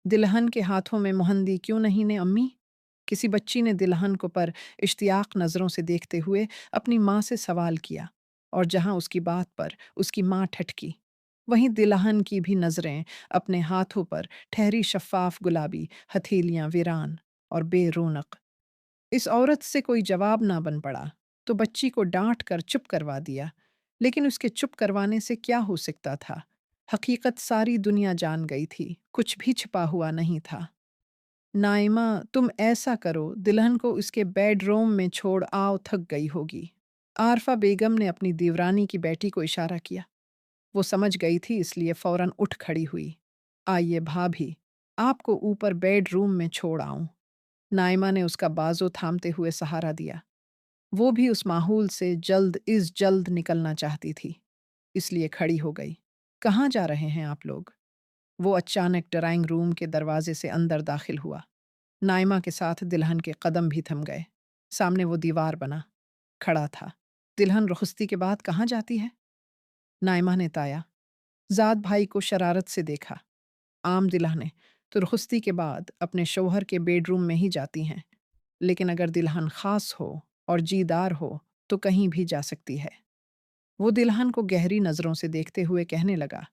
दिलहन के हाथों में मुहंदी क्यों नहीं ने अम्मी? किसी बच्ची ने दिलहन को पर इश्तियाक नज़रों से देखते हुए अपनी माँ से सवाल किया, और जहाँ उसकी बात पर उसकी माँ ठटकी, वहीं दिलहन की भी नज़रें अपने हाथों पर ठहरी शफ़ाफ गुलाबी हथेलियाँ वीरान और बेरोनक। इस औरत से कोई जवाब ना बन पड़ा, तो बच्ची को डांट कर चुप करवा दिया। लेकिन उसके चुप करवाने से क्या हो सकता था? हकीकत सारी दुनिया जान गई थी, कुछ भी छिपा हुआ नहीं था। नाइमा, तुम ऐसा करो, दुल्हन को उसके बेडरूम में छोड़ आओ, थक गई होगी। आरफा बेगम ने अपनी देवरानी की बेटी को इशारा किया। वो समझ गई थी, इसलिए फौरन उठ खड़ी हुई। आइए भाभी, आपको ऊपर बेडरूम में छोड़ आऊं। नाइमा ने उसका बाजू थामते हुए सहारा दिया। वो भी उस माहौल से जल्द निकलना चाहती थी, इसलिए खड़ी हो गई। कहाँ जा रहे हैं आप लोग? वो अचानक ड्राइंग रूम के दरवाजे से अंदर दाखिल हुआ। नाइमा के साथ दिलहन के कदम भी थम गए। सामने वो दीवार बना खड़ा था। दिलहन रुखसती के बाद कहाँ जाती है? नाइमा ने ताया। ज़ाद भाई को शरारत से देखा। आम दिलहनें तो रुखसती के बाद अपने शौहर के बेडरूम में ही जाती हैं, लेकिन अगर दिलहन खास हो और जीदार हो तो कहीं भी जा सकती है। वो दिलहन को गहरी नज़रों से देखते हुए कहने लगा।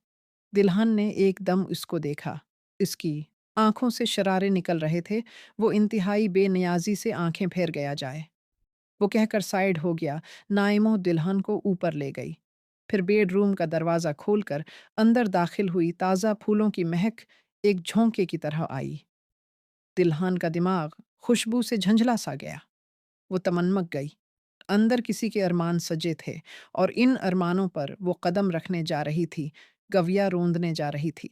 दिलहन ने एकदम उसको देखा। इसकी आंखों से शरारे निकल रहे थे। वो इंतहाई बेनियाजी से आंखें फेर गया जाए। वो कहकर साइड हो गया। नाइमो दिलहन को ऊपर ले गई। फिर बेडरूम का दरवाज़ा खोलकर अंदर दाखिल हुई। ताज़ा फूलों की महक एक झोंके की तरह आई। दिलहन का दिमाग खुशबू से झंझला सा गया। वो तमन्मक गई। अंदर किसी के अरमान सजे थे, और इन अरमानों पर वो कदम रखने जा रही थी, गविया रोंदने जा रही थी।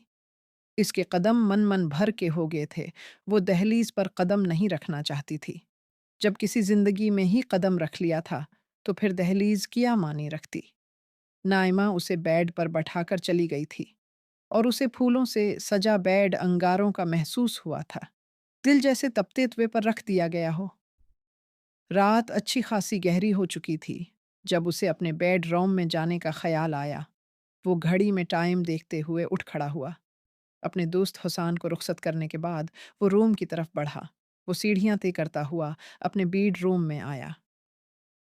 इसके कदम मन मन भर के हो गए थे। वो दहलीज पर कदम नहीं रखना चाहती थी। जब किसी जिंदगी में ही कदम रख लिया था, तो फिर दहलीज क्या मानी रखती? नाइमा उसे बेड पर बैठाकर चली गई थी, और उसे फूलों से सजा बेड अंगारों का महसूस हुआ था, दिल जैसे तपते हुए पर रख दिया गया हो। रात अच्छी खासी गहरी हो चुकी थी जब उसे अपने बेडरूम में जाने का ख्याल आया। वो घड़ी में टाइम देखते हुए उठ खड़ा हुआ। अपने दोस्त हुसैन को रुखसत करने के बाद वो रूम की तरफ बढ़ा। वो सीढ़ियां तय करता हुआ अपने बेडरूम में आया।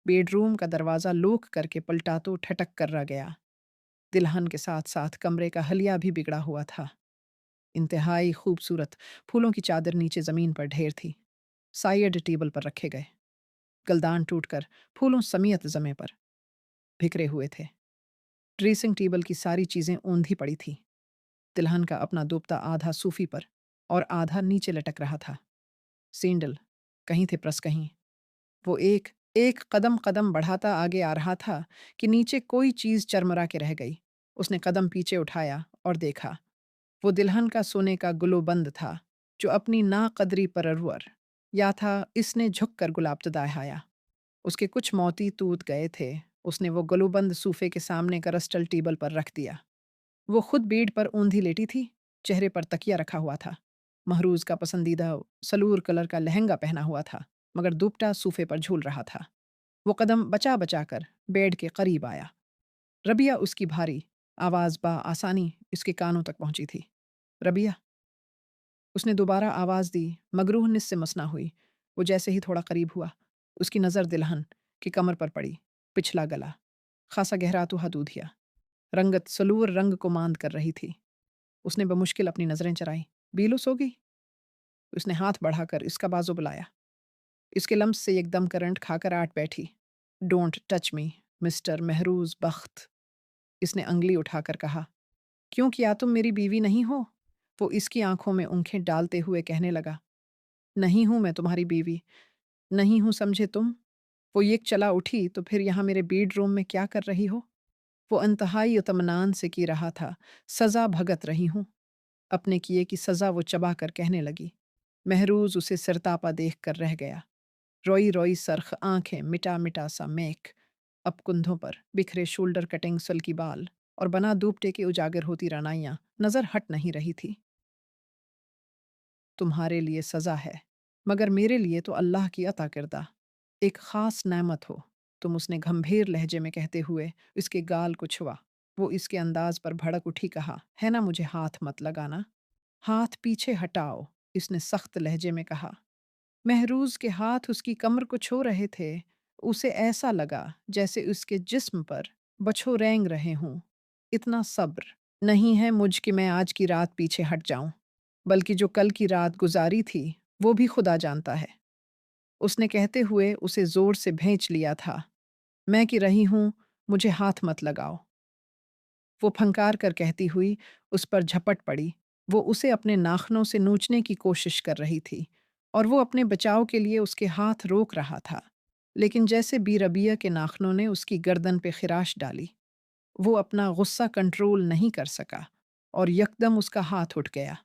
बेडरूम का दरवाज़ा लोक करके पलटा तो ठटक कर रह गया। दिलहन के साथ साथ कमरे का हलिया भी बिगड़ा हुआ था। इंतहाई खूबसूरत फूलों की चादर नीचे ज़मीन पर ढेर थी। साइड टेबल पर रखे गए। गलदान टूटकर फूलों समेत जमे पर बिखरे हुए थे। ड्रेसिंग टेबल की सारी चीज़ें ऊंधी पड़ी थी। तिलहन का अपना दोपता आधा सूफी पर और आधा नीचे लटक रहा था। सैंडल कहीं थे प्रस कहीं। वो एक एक कदम कदम बढ़ाता आगे आ रहा था कि नीचे कोई चीज़ चरमरा के रह गई। उसने कदम पीछे उठाया और देखा। वो दिलहन का सोने का गुलोबंद था, जो अपनी नाकदरी परवर या था। इसने झुक कर गुलाब चढ़ाया। उसके कुछ मोती टूट गए थे। उसने वो गुलोबंद सूफे के सामने करस्टल टेबल पर रख दिया। वो खुद बेड पर ऊंधी लेटी थी। चेहरे पर तकिया रखा हुआ था। महरूज का पसंदीदा सलूर कलर का लहंगा पहना हुआ था, मगर दुपट्टा सूफे पर झूल रहा था। वो कदम बचा बचा कर बेड के करीब आया। रबिया उसकी भारी आवाज़ बा आसानी इसके कानों तक पहुंची थी। रबिया, उसने दोबारा आवाज़ दी, मगरूह निस्से मसना हुई। वो जैसे ही थोड़ा करीब हुआ, उसकी नज़र दिलहन की कमर पर पड़ी। पिछला गला खासा गहरा तो दूधिया रंगत सलूर रंग को मांद कर रही थी। उसने बमुश्किल अपनी नज़रें चराई। बीलो सो गई? उसने हाथ बढ़ाकर इसका बाजू बुलाया। इसके लम्स से एकदम करंट खाकर आट बैठी। डोंट टच मी मिस्टर महरूज बख्त, इसने अंगली उठाकर कहा। क्यों, क्या तुम मेरी बीवी नहीं हो? वो इसकी आंखों में ऊँखें डालते हुए कहने लगा। नहीं हूं मैं तुम्हारी बीवी। नहीं हूं, समझे तुम? वो ये चला उठी, तो फिर यहाँ मेरे बेडरूम में क्या कर रही हो? वो इंतहाई इत्मीनान से की रहा था। सज़ा भगत रही हूँ। अपने किए की सज़ा वो चबा कर कहने लगी। महरूज उसे सिरतापा देख कर रह गया। रोई रोई सरख आंखें, मिटा मिटा सा मेक, अब कुंधों पर बिखरे शोल्डर कटिंग सल्की बाल और बना दूपटे के उजागर होती रनाइयां नजर हट नहीं रही थी। तुम्हारे लिए सज़ा है, मगर मेरे लिए तो अल्लाह की अता किरदा एक ख़ास नेमत हो तुम, उसने गंभीर लहजे में कहते हुए इसके गाल को छुआ। वो इसके अंदाज पर भड़क उठी, कहा, है ना, मुझे हाथ मत लगाना। हाथ पीछे हटाओ, इसने सख्त लहजे में कहा। महरूज के हाथ उसकी कमर को छू रहे थे। उसे ऐसा लगा जैसे उसके जिस्म पर बछो रेंग रहे हों। इतना सब्र नहीं है मुझ कि मैं आज की रात पीछे हट जाऊं, बल्कि जो कल की रात गुजारी थी वो भी खुदा जानता है। उसने कहते हुए उसे जोर से भेंच लिया था। मैं कि रही हूं, मुझे हाथ मत लगाओ। वो फंकार कर कहती हुई उस पर झपट पड़ी। वो उसे अपने नाखनों से नोचने की कोशिश कर रही थी और वो अपने बचाव के लिए उसके हाथ रोक रहा था, लेकिन जैसे बीरबिया के नाखनों ने उसकी गर्दन पे खिराश डाली, वो अपना गुस्सा कंट्रोल नहीं कर सका और यकदम उसका हाथ उठ गया।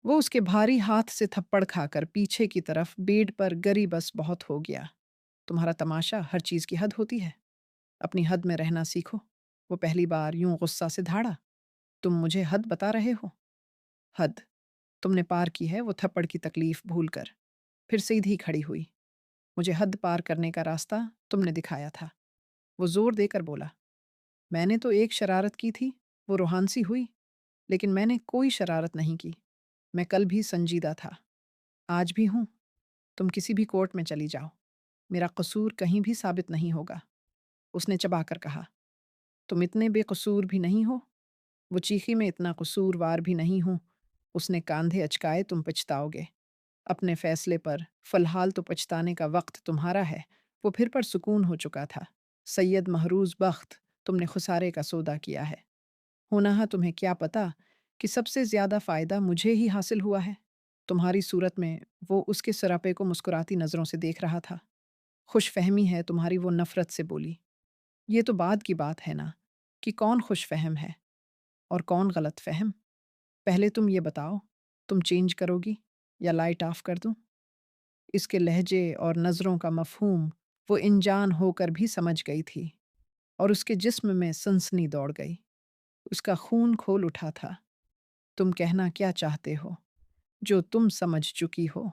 वो उसके भारी हाथ से थप्पड़ खाकर पीछे की तरफ बेड पर गिरी। बस बहुत हो गया। तुम्हारा तमाशा, हर चीज़ की हद होती है। अपनी हद में रहना सीखो। वो पहली बार यूं गुस्सा से धाड़ा। तुम मुझे हद बता रहे हो? हद तुमने पार की है, वो थप्पड़ की तकलीफ भूलकर फिर सीधी खड़ी हुई। मुझे हद पार करने का रास्ता तुमने दिखाया था। वो जोर देकर बोला। मैंने तो एक शरारत की थी, वो रोहानसी हुई, लेकिन मैंने कोई शरारत नहीं की। मैं कल भी संजीदा था, आज भी हूं। तुम किसी भी कोर्ट में चली जाओ, मेरा कसूर कहीं भी साबित नहीं होगा। उसने चबाकर कहा। तुम इतने बेकसूर भी नहीं हो। वो चीखी। मैं इतना कसूरवार भी नहीं हूं। उसने कांधे अचकाए। तुम पछताओगे अपने फैसले पर। फ़िलहाल तो पछताने का वक्त तुम्हारा है। वो फिर पर सुकून हो चुका था। सैयद महरूज बख्त, तुमने खुसारे का सौदा किया है। होनहा तुम्हें क्या पता कि सबसे ज़्यादा फ़ायदा मुझे ही हासिल हुआ है। तुम्हारी सूरत में वो उसके सरापे को मुस्कुराती नज़रों से देख रहा था। खुश फहमी है तुम्हारी, वो नफ़रत से बोली। ये तो बाद की बात है ना कि कौन खुश फहम है और कौन गलत फहम। पहले तुम ये बताओ, तुम चेंज करोगी या लाइट ऑफ कर दूं? इसके लहजे और नज़रों का मफ़हूम वो अनजान होकर भी समझ गई थी और उसके जिस्म में सनसनी दौड़ गई। उसका खून खोल उठा था। तुम कहना क्या चाहते हो जो तुम समझ चुकी हो?